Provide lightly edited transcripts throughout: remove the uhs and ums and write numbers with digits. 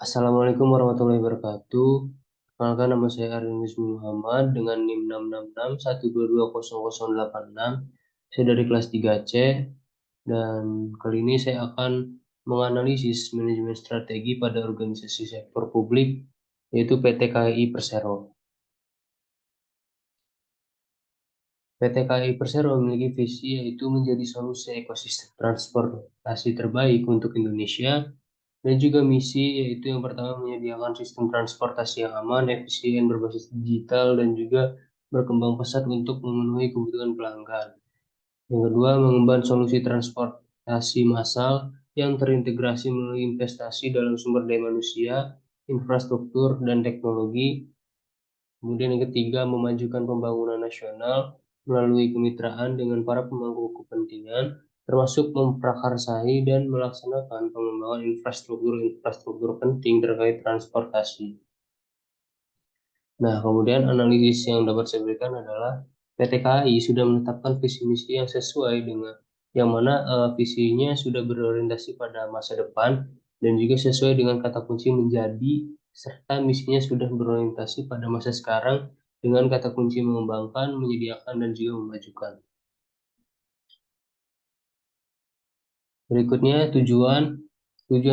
Assalamualaikum warahmatullahi wabarakatuh. Perkenalkan, nama saya Aryan Wisnu Muhammad dengan NIM 66612200086. Saya dari kelas 3C dan kali ini saya akan menganalisis manajemen strategi pada organisasi sektor publik yaitu PT KAI Persero. PT KAI Persero memiliki visi yaitu menjadi solusi ekosistem transportasi terbaik untuk Indonesia. Dan juga misi yaitu yang pertama menyediakan sistem transportasi yang aman, efisien, berbasis digital, dan juga berkembang pesat untuk memenuhi kebutuhan pelanggan. Yang kedua, mengembangkan solusi transportasi massal yang terintegrasi melalui investasi dalam sumber daya manusia, infrastruktur, dan teknologi. Kemudian yang ketiga, memajukan pembangunan nasional melalui kemitraan dengan para pemangku kepentingan, termasuk memprakarsai dan melaksanakan pengembangan infrastruktur penting terkait transportasi. Nah, kemudian analisis yang dapat saya berikan adalah PT KAI sudah menetapkan visi misi yang sesuai dengan yang mana visinya sudah berorientasi pada masa depan dan juga sesuai dengan kata kunci menjadi serta misinya sudah berorientasi pada masa sekarang dengan kata kunci mengembangkan, menyediakan dan juga memajukan. Berikutnya tujuan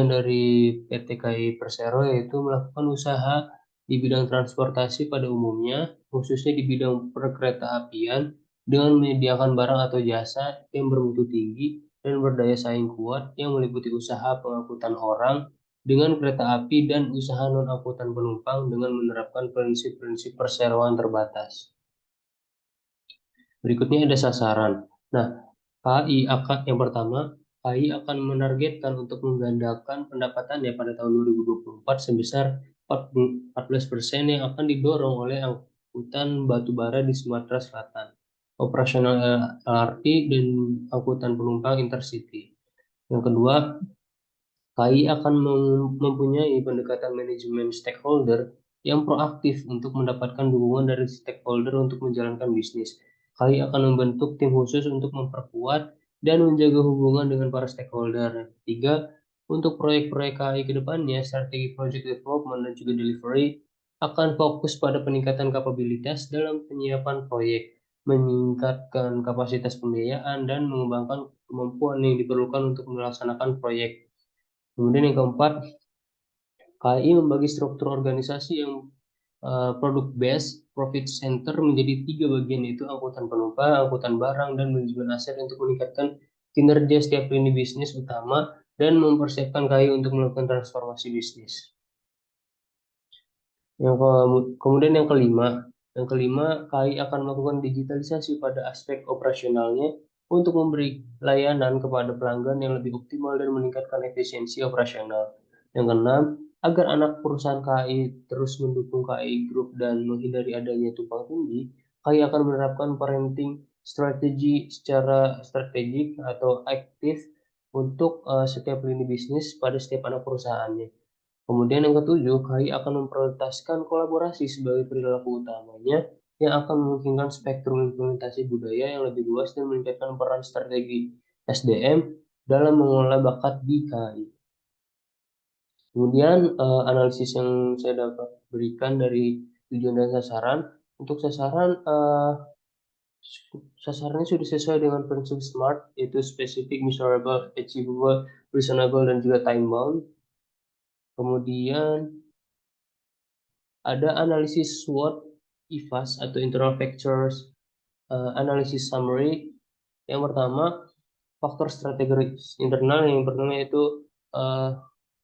dari PT KAI Persero yaitu melakukan usaha di bidang transportasi pada umumnya, khususnya di bidang perkeretaapian dengan menyediakan barang atau jasa yang bermutu tinggi dan berdaya saing kuat yang meliputi usaha pengangkutan orang dengan kereta api dan usaha non-angkutan penumpang dengan menerapkan prinsip-prinsip perseroan terbatas. Berikutnya ada sasaran. Nah, KAI akan yang pertama, KAI akan menargetkan untuk menggandakan pendapatannya pada tahun 2024 sebesar 14% yang akan didorong oleh angkutan batubara di Sumatera Selatan, operasional LRT dan angkutan penumpang intercity. Yang kedua, KAI akan mempunyai pendekatan manajemen stakeholder yang proaktif untuk mendapatkan dukungan dari stakeholder untuk menjalankan bisnis. KAI akan membentuk tim khusus untuk memperkuat dan menjaga hubungan dengan para stakeholder. Tiga, untuk proyek-proyek KAI ke depannya, strategi project development dan juga delivery akan fokus pada peningkatan kapabilitas dalam penyiapan proyek, meningkatkan kapasitas pembiayaan, dan mengembangkan kemampuan yang diperlukan untuk melaksanakan proyek. Kemudian yang keempat, KAI membagi struktur organisasi yang product based profit center menjadi tiga bagian, yaitu angkutan penumpang, angkutan barang, dan manajemen aset untuk meningkatkan kinerja setiap lini bisnis utama dan mempersiapkan KAI untuk melakukan transformasi bisnis. Kemudian yang kelima, KAI akan melakukan digitalisasi pada aspek operasionalnya untuk memberi layanan kepada pelanggan yang lebih optimal dan meningkatkan efisiensi operasional. Yang keenam, agar anak perusahaan KAI terus mendukung KAI Group dan menghindari adanya tumpang tindih, KAI akan menerapkan parenting strategi secara strategik atau aktif untuk setiap lini bisnis pada setiap anak perusahaannya. Kemudian yang ketujuh, KAI akan memprioritaskan kolaborasi sebagai perilaku utamanya yang akan memungkinkan spektrum implementasi budaya yang lebih luas dan meningkatkan peran strategi SDM dalam mengelola bakat di KAI. Kemudian analisis yang saya dapat berikan dari tujuan dan sasaran. Untuk sasarannya sudah sesuai dengan prinsip SMART, yaitu specific, measurable, achievable, reasonable, dan juga time bound. Kemudian ada analisis SWOT, IFAS atau Internal Factors Analysis Summary. Yang pertama, faktor strategis internal yang pertama yaitu uh,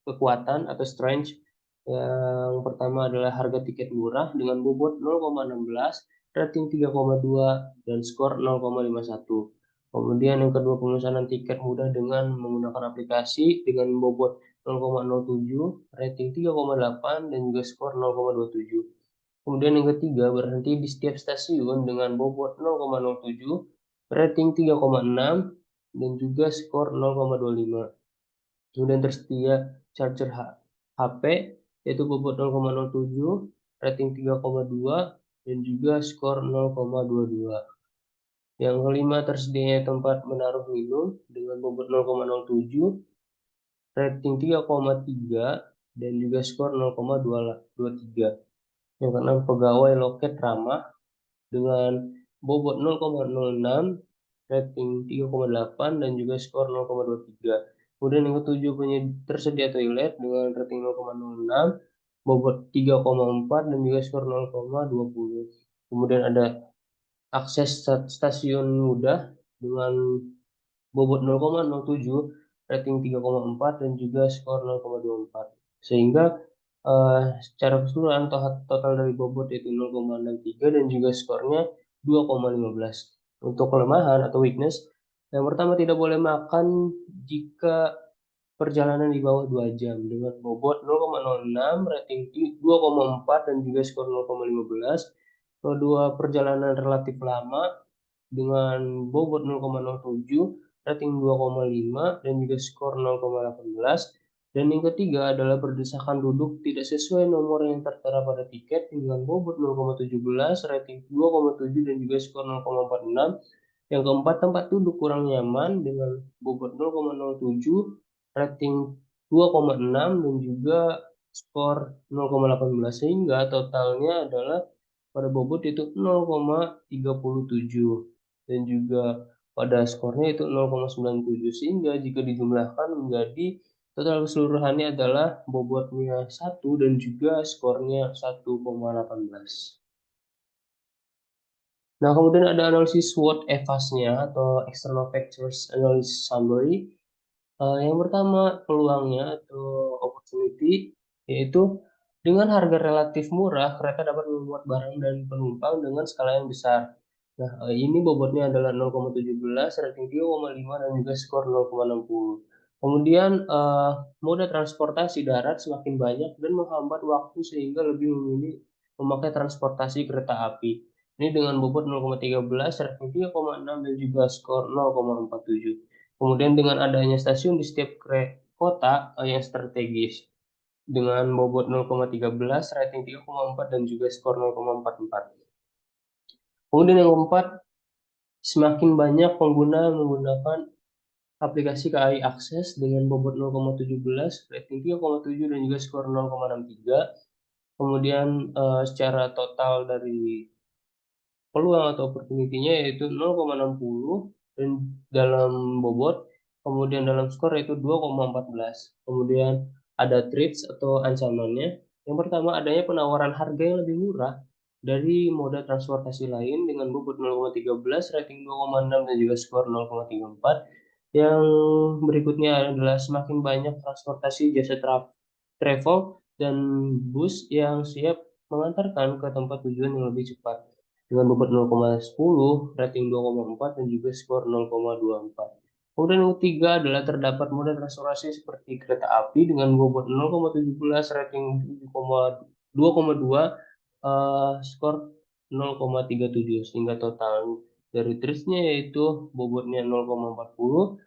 kekuatan atau strength. Yang pertama adalah harga tiket murah dengan bobot 0,16, rating 3,2 dan skor 0,51. Kemudian yang kedua, pemesanan tiket mudah dengan menggunakan aplikasi dengan bobot 0,07, rating 3,8 dan juga skor 0,27. Kemudian yang ketiga, berhenti di setiap stasiun dengan bobot 0,07, rating 3,6 dan juga skor 0,25. Kemudian tersedia charger HP yaitu bobot 0,07, rating 3,2 dan juga skor 0,22. Yang kelima, tersedianya tempat menaruh minum dengan bobot 0,07, rating 3,3 dan juga skor 0,23. Yang keenam, pegawai loket ramah dengan bobot 0,06, rating 3,8 dan juga skor 0,23. Kemudian yang ketujuh, tersedia toilet dengan rating 0,06, bobot 3,4 dan juga skor 0,20. Kemudian ada akses stasiun mudah dengan bobot 0,07, rating 3,4 dan juga skor 0,24. Sehingga secara keseluruhan total dari bobot yaitu 0,63 dan juga skornya 2,15. Untuk kelemahan atau weakness, yang pertama tidak boleh makan jika perjalanan di bawah 2 jam dengan bobot 0,06, rating 2,4 dan juga skor 0,15. Kedua, perjalanan relatif lama dengan bobot 0,07, rating 2,5 dan juga skor 0,18. Dan yang ketiga adalah berdesakan duduk tidak sesuai nomor yang tertera pada tiket dengan bobot 0,17, rating 2,7 dan juga skor 0,46. Yang keempat, tempat duduk kurang nyaman dengan bobot 0,07, rating 2,6 dan juga skor 0,18, sehingga totalnya adalah pada bobot itu 0,37 dan juga pada skornya itu 0,97, sehingga jika dijumlahkan menjadi total keseluruhannya adalah bobotnya 1 dan juga skornya 1,18. Nah, kemudian ada analisis SWOT EVAS-nya atau External Factors Analysis Summary. Yang pertama, peluangnya atau opportunity, yaitu dengan harga relatif murah, kereta dapat memuat barang dan penumpang dengan skala yang besar. Nah, ini bobotnya adalah 0,17, rating 3,5 dan juga skor 0,60. Kemudian, moda transportasi darat semakin banyak dan menghambat waktu sehingga lebih memilih memakai transportasi kereta api. Ini dengan bobot 0,13, rating 3,6 dan juga skor 0,47. Kemudian dengan adanya stasiun di setiap kota yang strategis dengan bobot 0,13, rating 3,4 dan juga skor 0,44. Kemudian yang keempat, semakin banyak pengguna menggunakan aplikasi KAI Akses dengan bobot 0,17, rating 3,7 dan juga skor 0,63. Kemudian secara total dari peluang atau opportunity-nya yaitu 0,60 dan dalam bobot, kemudian dalam skor yaitu 2,14. Kemudian ada threats atau ancamannya. Yang pertama, adanya penawaran harga yang lebih murah dari moda transportasi lain dengan bobot 0,13, rating 2,6 dan juga skor 0,34. Yang berikutnya adalah semakin banyak transportasi jasa travel dan bus yang siap mengantarkan ke tempat tujuan yang lebih cepat dengan bobot 0,10, rating 2,4 dan juga skor 0,24. Kemudian yang ketiga adalah terdapat moda transportasi seperti kereta api dengan bobot 0,17, rating 2,2, skor 0,37, sehingga total dari tristnya yaitu bobotnya 0,40,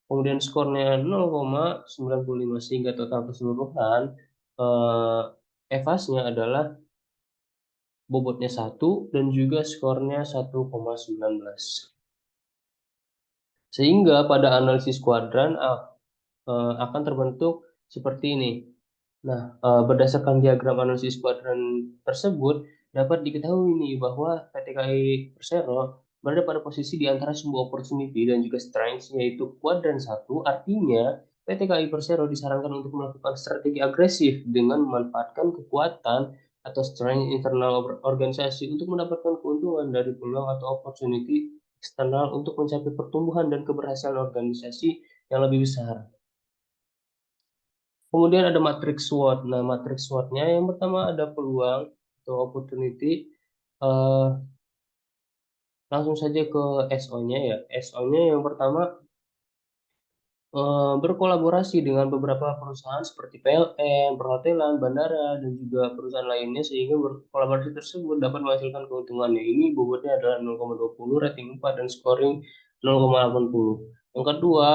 kemudian skornya 0,95, sehingga total keseluruhan eh, EVAS-nya adalah bobotnya 1 dan juga skornya 1,19. Sehingga pada analisis kuadran akan terbentuk seperti ini. Nah, berdasarkan diagram analisis kuadran tersebut, dapat diketahui nih bahwa PT KAI Persero berada pada posisi di antara sebuah opportunity dan juga strength, yaitu kuadran 1, artinya PT KAI Persero disarankan untuk melakukan strategi agresif dengan memanfaatkan kekuatan atau strength internal organisasi untuk mendapatkan keuntungan dari peluang atau opportunity eksternal untuk mencapai pertumbuhan dan keberhasilan organisasi yang lebih besar. Kemudian ada matriks SWOT. Nah, matriks SWOT-nya yang pertama ada peluang atau opportunity. Eh, Langsung saja ke SO-nya ya. SO-nya yang pertama, berkolaborasi dengan beberapa perusahaan seperti PLN, perhotelan, bandara, dan juga perusahaan lainnya sehingga kolaborasi tersebut dapat menghasilkan keuntungannya. Ini bobotnya adalah 0,20, rating 4, dan scoring 0,80. Yang kedua,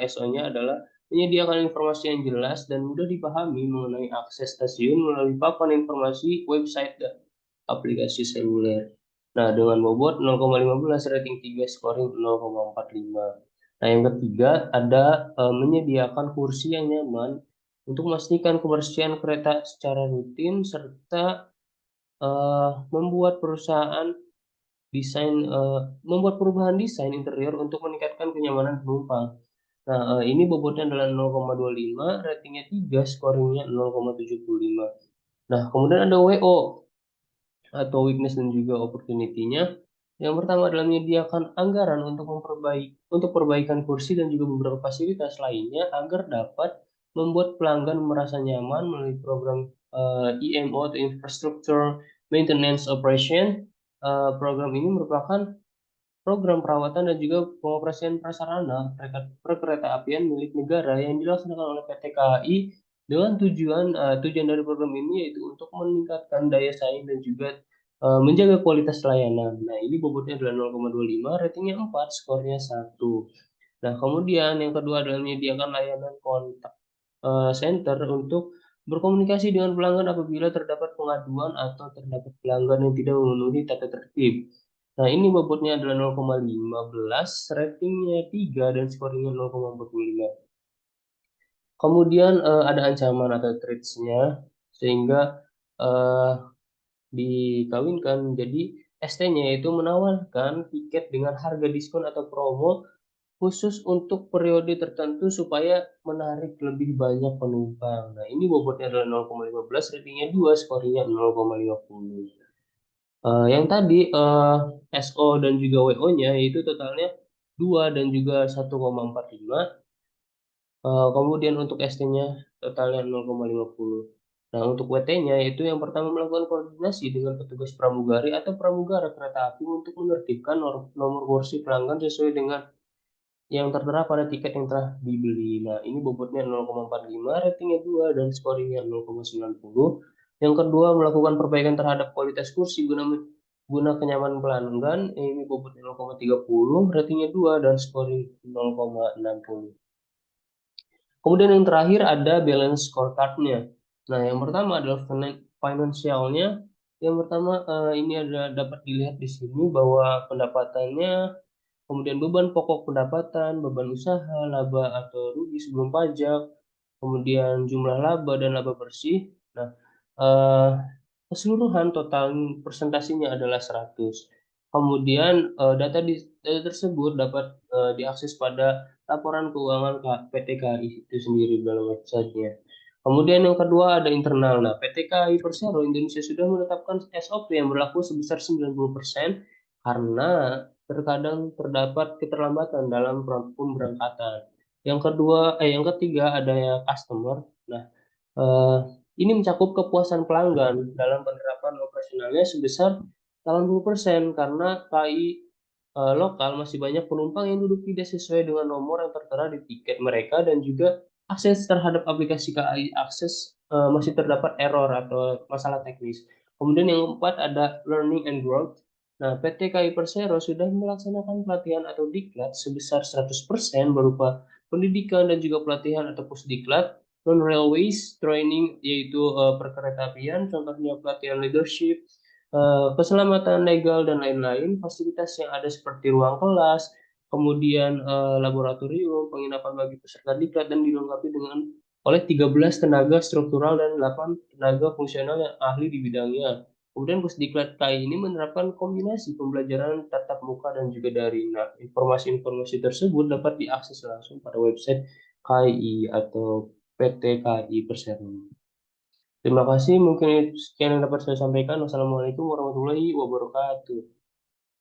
SO-nya adalah menyediakan informasi yang jelas dan mudah dipahami mengenai akses stasiun melalui papan informasi, website, dan aplikasi seluler. Nah, dengan bobot 0,15, rating 3, scoring 0,45. Nah, yang ketiga ada menyediakan kursi yang nyaman untuk memastikan kebersihan kereta secara rutin serta membuat membuat perubahan desain interior untuk meningkatkan kenyamanan penumpang. Nah, ini bobotnya adalah 0,25, ratingnya 3, scoringnya 0,75. Nah, kemudian ada WO atau weakness dan juga opportunity-nya. Yang pertama adalah menyediakan anggaran untuk perbaikan kursi dan juga beberapa fasilitas lainnya agar dapat membuat pelanggan merasa nyaman melalui program IMO atau Infrastructure Maintenance Operation. Program ini merupakan program perawatan dan juga pengoperasian prasarana perkeretaapian milik negara yang dilaksanakan oleh PT KAI dengan tujuan dari program ini yaitu untuk meningkatkan daya saing dan juga menjaga kualitas layanan. Nah, ini bobotnya adalah 0,25, ratingnya 4, skornya 1. Nah, kemudian yang kedua adalah menyediakan layanan kontak center untuk berkomunikasi dengan pelanggan apabila terdapat pengaduan atau terdapat pelanggan yang tidak memenuhi tata tertib. Nah, ini bobotnya adalah 0,15, ratingnya 3 dan skornya 0,45. Kemudian ada ancaman atau threats-nya sehingga eh, dikawinkan. Jadi ST-nya itu menawarkan tiket dengan harga diskon atau promo khusus untuk periode tertentu supaya menarik lebih banyak penumpang. Nah, ini bobotnya adalah 0,15, ratingnya 2, skornya 0,50. Yang tadi SO dan juga WO-nya itu totalnya 2 dan juga 1,45. Kemudian untuk ST-nya totalnya 0,50. Nah, untuk WT-nya itu yang pertama melakukan koordinasi dengan petugas pramugari atau pramugara kereta api untuk menertibkan nomor kursi pelanggan sesuai dengan yang tertera pada tiket yang telah dibeli. Nah, ini bobotnya 0,45, ratingnya 2, dan scoringnya 0,90. Yang kedua, melakukan perbaikan terhadap kualitas kursi guna kenyamanan pelanggan. Ini bobotnya 0,30, ratingnya 2, dan scoring 0,60. Kemudian yang terakhir ada balance scorecard-nya. Nah, yang pertama adalah financial-nya. Yang pertama ini ada dapat dilihat di sini bahwa pendapatannya, kemudian beban pokok pendapatan, beban usaha, laba atau rugi sebelum pajak, kemudian jumlah laba dan laba bersih. Nah, eh, keseluruhan total presentasinya adalah 100. Kemudian data tersebut dapat diakses pada laporan keuangan PT KAI itu sendiri dalam websitenya. Kemudian yang kedua ada internal. Nah, PT KAI Persero Indonesia sudah menetapkan SOP yang berlaku sebesar 90% karena terkadang terdapat keterlambatan dalam pemberangkatan. Yang ketiga ada ya customer. Nah, eh, ini mencakup kepuasan pelanggan dalam penerapan operasionalnya sebesar 80% karena KAI lokal masih banyak penumpang yang duduk tidak sesuai dengan nomor yang tertera di tiket mereka dan juga akses terhadap aplikasi KAI akses masih terdapat error atau masalah teknis. Kemudian yang keempat ada learning and growth. Nah, PT KAI Persero sudah melaksanakan pelatihan atau diklat sebesar 100% berupa pendidikan dan juga pelatihan atau pusdiklat non-railways training yaitu perkeretaapian, contohnya pelatihan leadership, keselamatan legal dan lain-lain, fasilitas yang ada seperti ruang kelas, kemudian laboratorium, penginapan bagi peserta diklat dan dilengkapi dengan oleh 13 tenaga struktural dan 8 tenaga fungsional yang ahli di bidangnya. Kemudian Pusdiklat KAI ini menerapkan kombinasi pembelajaran tatap muka dan juga daring. Nah, informasi-informasi tersebut dapat diakses langsung pada website KAI atau PT KAI Persero. Terima kasih, mungkin sekian yang dapat saya sampaikan. Wassalamualaikum warahmatullahi wabarakatuh.